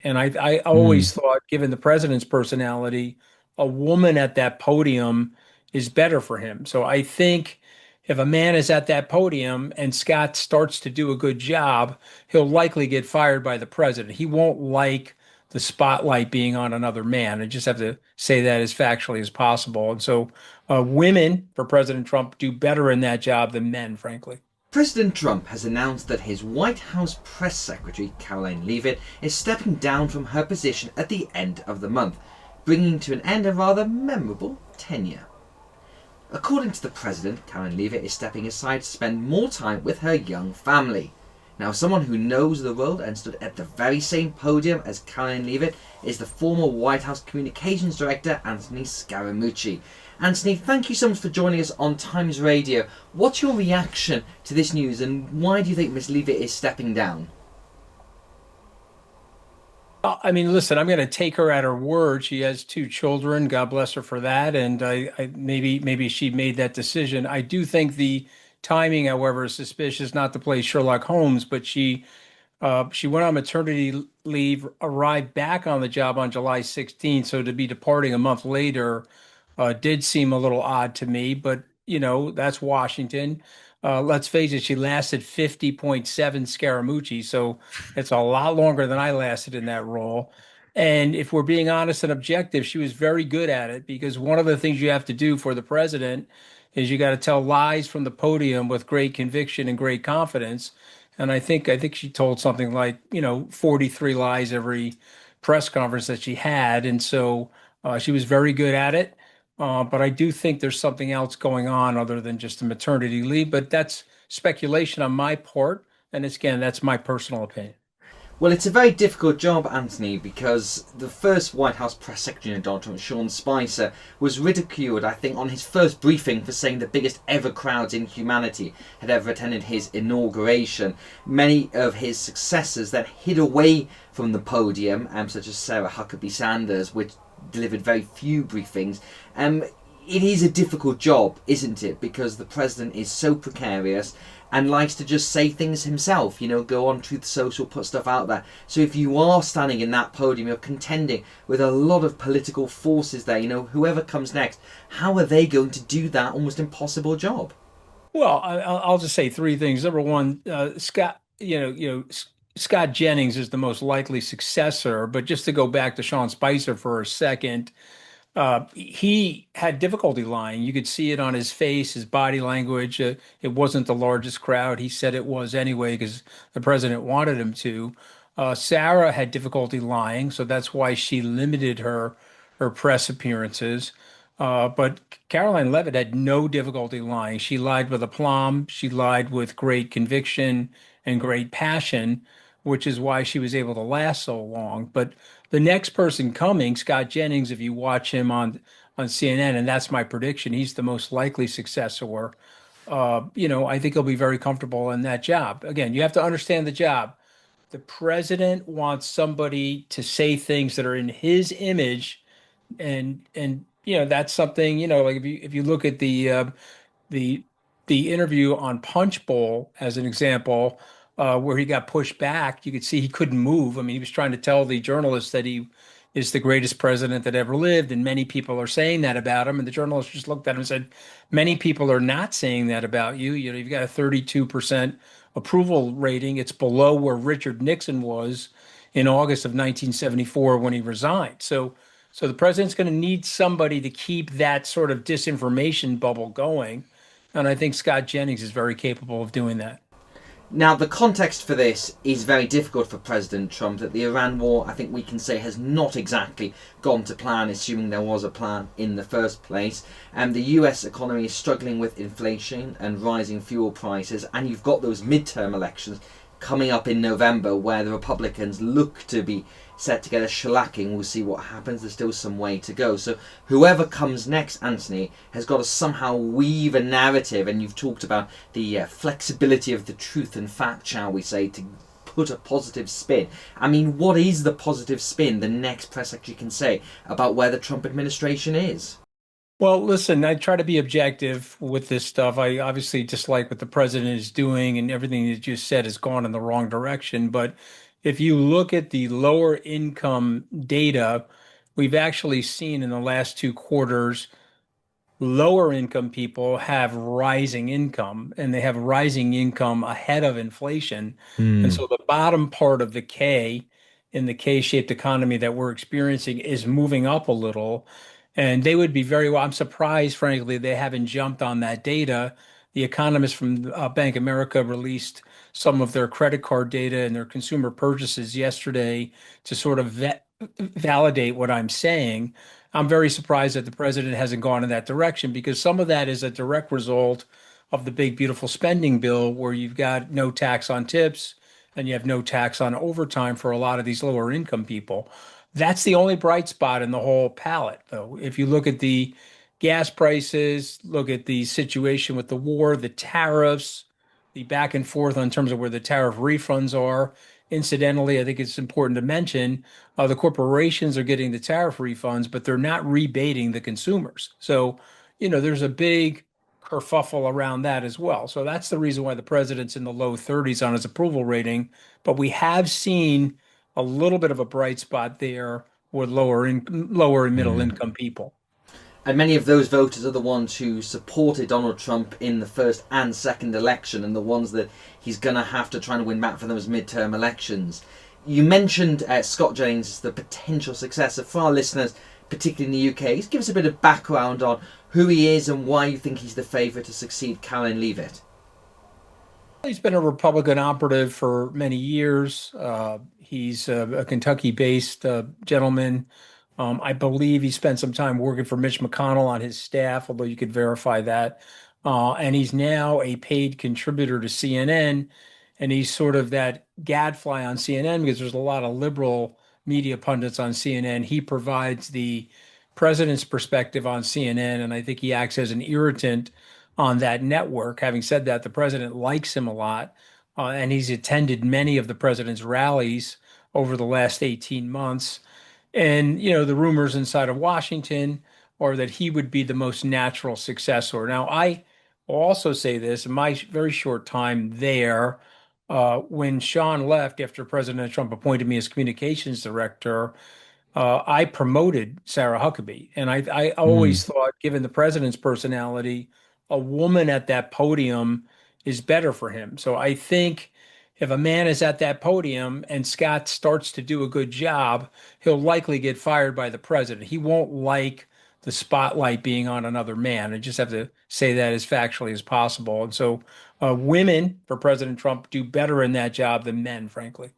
And I Mm. always thought, given the president's personality, a woman at that podium is better for him. So I think if a man is at that podium and Scott starts to do a good job, he'll likely get fired by the president. He won't like the spotlight being on another man. I just have to say that as factually as possible. And so women for President Trump do better in that job than men, frankly. President Trump has announced that his White House press secretary, Karoline Leavitt, is stepping down from her position at the end of the month, bringing to an end a rather memorable tenure. According to the president, Karoline Leavitt is stepping aside to spend more time with her young family. Now, someone who knows the world and stood at the very same podium as Karoline Leavitt is the former White House Communications Director, Anthony Scaramucci. Anthony, thank you so much for joining us on Times Radio. What's your reaction to this news, and why do you think Miss Leavitt is stepping down? I mean, listen, I'm going to take her at her word. She has two children. God bless her for that. And maybe she made that decision. I do think the timing, however, is suspicious. Not to play Sherlock Holmes, but she went on maternity leave, arrived back on the job on July 16th. So to be departing a month later did seem a little odd to me. But that's Washington. Let's face it, she lasted 50.7 Scaramucci, so it's a lot longer than I lasted in that role. And if we're being honest and objective, she was very good at it because one of the things you have to do for the president is you got to tell lies from the podium with great conviction and great confidence. And I think she told something like, 43 lies every press conference that she had. And so she was very good at it. But I do think there's something else going on other than just a maternity leave. But that's speculation on my part. And again, that's my personal opinion. Well, it's a very difficult job, Anthony, because the first White House press secretary of Donald Trump, Sean Spicer, was ridiculed, I think, on his first briefing for saying the biggest ever crowds in humanity had ever attended his inauguration. Many of his successors then hid away from the podium, such as Sarah Huckabee Sanders, which delivered very few briefings. It is a difficult job, isn't it? Because the president is so precarious and likes to just say things himself, go on Truth Social, put stuff out there. So if you are standing in that podium, you're contending with a lot of political forces there, whoever comes next, how are they going to do that almost impossible job? Well, I'll just say three things. Number one, Scott, Scott Jennings is the most likely successor. But just to go back to Sean Spicer for a second, he had difficulty lying. You could see it on his face, his body language. It wasn't the largest crowd. He said it was anyway because the president wanted him to. Sarah had difficulty lying, so that's why she limited her press appearances. But Karoline Leavitt had no difficulty lying. She lied with aplomb. She lied with great conviction and great passion, which is why she was able to last so long. But the next person coming, Scott Jennings, if you watch him on CNN, and that's my prediction, he's the most likely successor. I think he'll be very comfortable in that job. Again, you have to understand the job. The president wants somebody to say things that are in his image, and that's something, like if you look at the the interview on Punch Bowl as an example, where he got pushed back, you could see he couldn't move. I mean, he was trying to tell the journalist that he is the greatest president that ever lived, and many people are saying that about him. And the journalist just looked at him and said, "Many people are not saying that about you. You've got a 32% approval rating. It's below where Richard Nixon was in August of 1974 when he resigned." So the president's going to need somebody to keep that sort of disinformation bubble going. And I think Scott Jennings is very capable of doing that. Now, the context for this is very difficult for President Trump. That the Iran war, I think we can say, has not exactly gone to plan, assuming there was a plan in the first place. And the US economy is struggling with inflation and rising fuel prices. And you've got those midterm elections coming up in November where the Republicans look to be set to get a shellacking. We'll see what happens. There's still some way to go. So whoever comes next, Anthony, has got to somehow weave a narrative. And you've talked about the flexibility of the truth and fact, shall we say, to put a positive spin. I mean, what is the positive spin the next press secretary can say about where the Trump administration is? Well, listen, I try to be objective with this stuff. I obviously dislike what the president is doing, and everything that you said has gone in the wrong direction. But if you look at the lower income data, we've actually seen in the last 2 quarters lower income people have rising income and they have rising income ahead of inflation. And Mm. so the bottom part of the K in the K-shaped economy that we're experiencing is moving up a little. And they would be very well. I'm surprised, frankly, they haven't jumped on that data. The economists from Bank of America released some of their credit card data and their consumer purchases yesterday to sort of validate what I'm saying. I'm very surprised that the president hasn't gone in that direction because some of that is a direct result of the big, beautiful spending bill where you've got no tax on tips and you have no tax on overtime for a lot of these lower income people. That's the only bright spot in the whole palette, though. If you look at the gas prices, look at the situation with the war, the tariffs, the back and forth on terms of where the tariff refunds are. Incidentally, I think it's important to mention the corporations are getting the tariff refunds, but they're not rebating the consumers. So, there's a big kerfuffle around that as well. So that's the reason why the president's in the low 30s on his approval rating. But we have seen a little bit of a bright spot there with lower and middle Mm. income people. And many of those voters are the ones who supported Donald Trump in the first and second election, and the ones that he's going to have to try and win back for those midterm elections. You mentioned Scott Jennings as the potential successor. For our listeners, particularly in the UK, just give us a bit of background on who he is and why you think he's the favourite to succeed Karoline Leavitt. He's been a Republican operative for many years. He's a Kentucky-based gentleman. I believe he spent some time working for Mitch McConnell on his staff, although you could verify that. And he's now a paid contributor to CNN, and he's sort of that gadfly on CNN because there's a lot of liberal media pundits on CNN. He provides the president's perspective on CNN, and I think he acts as an irritant on that network. Having said that, the president likes him a lot, and he's attended many of the president's rallies over the last 18 months. And, the rumors inside of Washington are that he would be the most natural successor. Now, I will also say this in my very short time there, when Sean left after President Trump appointed me as communications director, I promoted Sarah Huckabee. And I Mm. always thought, given the president's personality, a woman at that podium is better for him. So I think if a man is at that podium and Scott starts to do a good job, he'll likely get fired by the president. He won't like the spotlight being on another man. I just have to say that as factually as possible. And so women for President Trump do better in that job than men, frankly.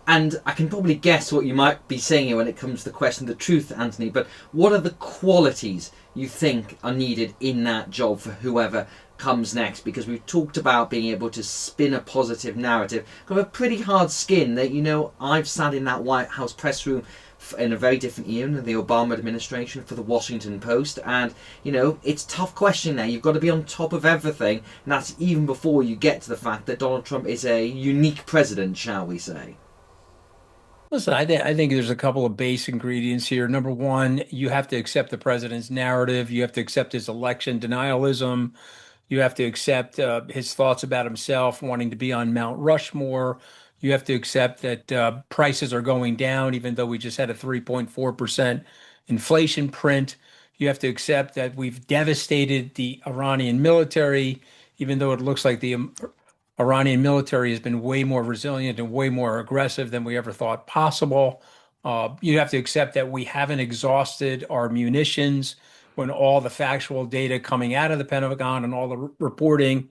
And I can probably guess what you might be saying here when it comes to the question of the truth, Anthony, but what are the qualities you think are needed in that job for whoever comes next? Because we've talked about being able to spin a positive narrative. Got a pretty hard skin that, I've sat in that White House press room in a very different era in the Obama administration for the Washington Post, and it's tough question there. You've got to be on top of everything, and that's even before you get to the fact that Donald Trump is a unique president, shall we say. Listen, I think there's a couple of base ingredients here. Number one, you have to accept the president's narrative. You have to accept his election denialism. You have to accept his thoughts about himself wanting to be on Mount Rushmore. You have to accept that prices are going down, even though we just had a 3.4% inflation print. You have to accept that we've devastated the Iranian military, even though it looks like the Iranian military has been way more resilient and way more aggressive than we ever thought possible. You have to accept that we haven't exhausted our munitions when all the factual data coming out of the Pentagon and all the reporting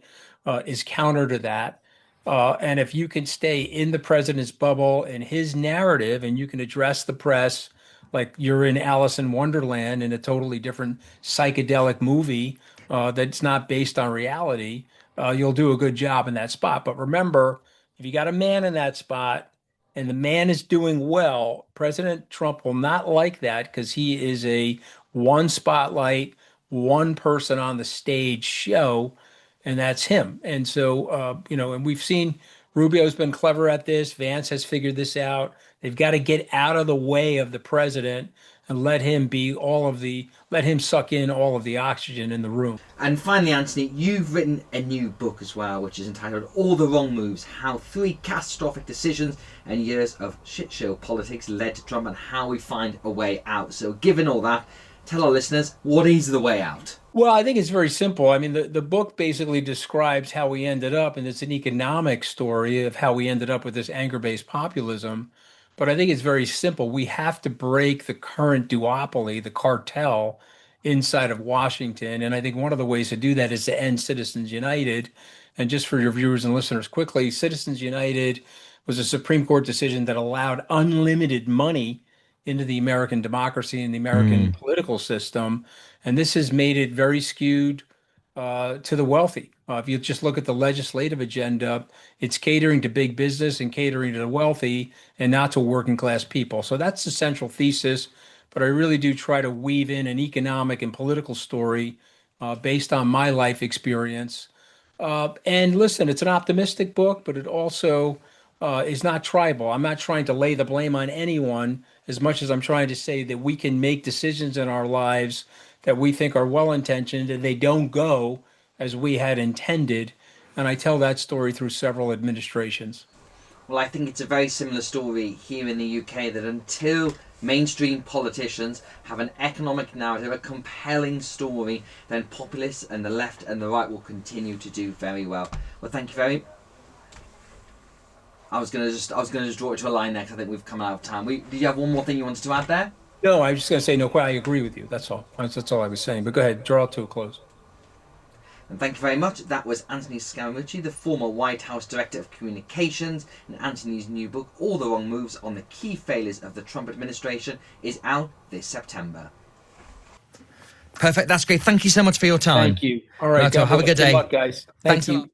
is counter to that. And if you can stay in the president's bubble and his narrative and you can address the press like you're in Alice in Wonderland in a totally different psychedelic movie that's not based on reality, you'll do a good job in that spot. But remember, if you got a man in that spot and the man is doing well, President Trump will not like that because he is a one spotlight, one person on the stage show, and that's him. And so, and we've seen Rubio's been clever at this. Vance has figured this out. They've got to get out of the way of the president and let him suck in all of the oxygen in the room. And finally, Anthony, you've written a new book as well, which is entitled All the Wrong Moves: How 3 Catastrophic Decisions and Years of Shit Show Politics Led to Trump and How We Find a Way Out. So given all that, tell our listeners, what is the way out? Well, I think it's very simple. I mean, the book basically describes how we ended up, and it's an economic story of how we ended up with this anger-based populism. But I think it's very simple. We have to break the current duopoly, the cartel inside of Washington. And I think one of the ways to do that is to end Citizens United. And just for your viewers and listeners quickly, Citizens United was a Supreme Court decision that allowed unlimited money into the American democracy and the American political system. And this has made it very skewed to the wealthy. If you just look at the legislative agenda, it's catering to big business and catering to the wealthy and not to working class people. So that's the central thesis. But I really do try to weave in an economic and political story based on my life experience. And listen, it's an optimistic book, but it also is not tribal. I'm not trying to lay the blame on anyone as much as I'm trying to say that we can make decisions in our lives that we think are well intentioned and they don't go as we had intended. And I tell that story through several administrations. Well, I think it's a very similar story here in the UK, that until mainstream politicians have an economic narrative, a compelling story, then populists and the left and the right will continue to do very well. Well, thank you very. I was gonna just draw it to a line next. I think we've come out of time. Did you have one more thing you wanted to add there? No, I was just going to say, no, I agree with you. That's all. That's all I was saying. But go ahead, draw it to a close. And thank you very much. That was Anthony Scaramucci, the former White House Director of Communications, and Anthony's new book, All the Wrong Moves on the Key Failures of the Trump Administration, is out this September. Perfect. That's great. Thank you so much for your time. Thank you. All right. Have a good day. Good luck, guys. Thanks a lot.